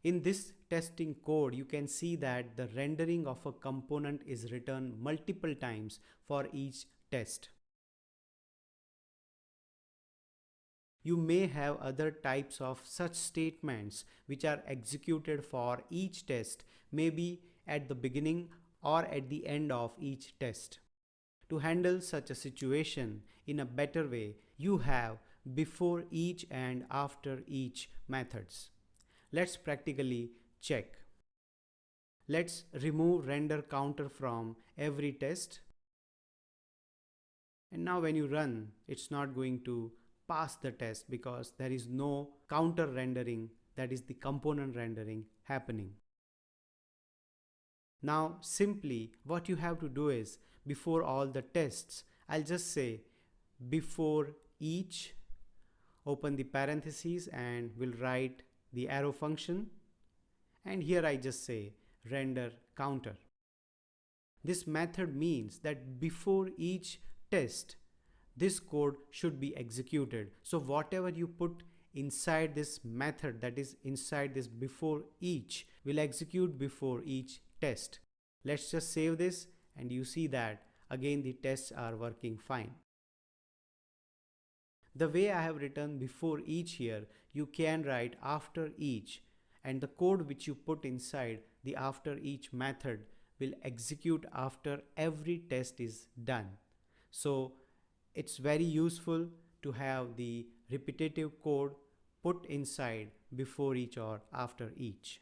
In this testing code, you can see that the rendering of a component is written multiple times for each test. You may have other types of such statements which are executed for each test, maybe at the beginning or at the end of each test. To handle such a situation in a better way, you have beforeEach and afterEach methods. Let's practically check. Let's remove render counter from every test. And now when you run, it's not going to pass the test because there is no counter rendering, that is the component rendering happening. Now simply what you have to do is, before all the tests, I'll just say beforeEach, open the parentheses and we'll write the arrow function, and here I just say render counter. This method means that before each test, this code should be executed. So whatever you put inside this method, that is inside this beforeEach, will execute before each test. Let's just save this, and you see that again the tests are working fine. The way I have written beforeEach here, you can write afterEach, and the code which you put inside the afterEach method will execute after every test is done. So it's very useful to have the repetitive code put inside beforeEach or afterEach.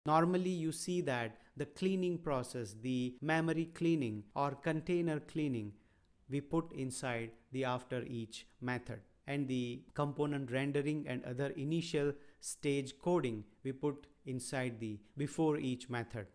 Normally you see that the cleaning process, the memory cleaning or container cleaning, we put inside the afterEach method, and the component rendering and other initial stage coding we put inside the beforeEach method.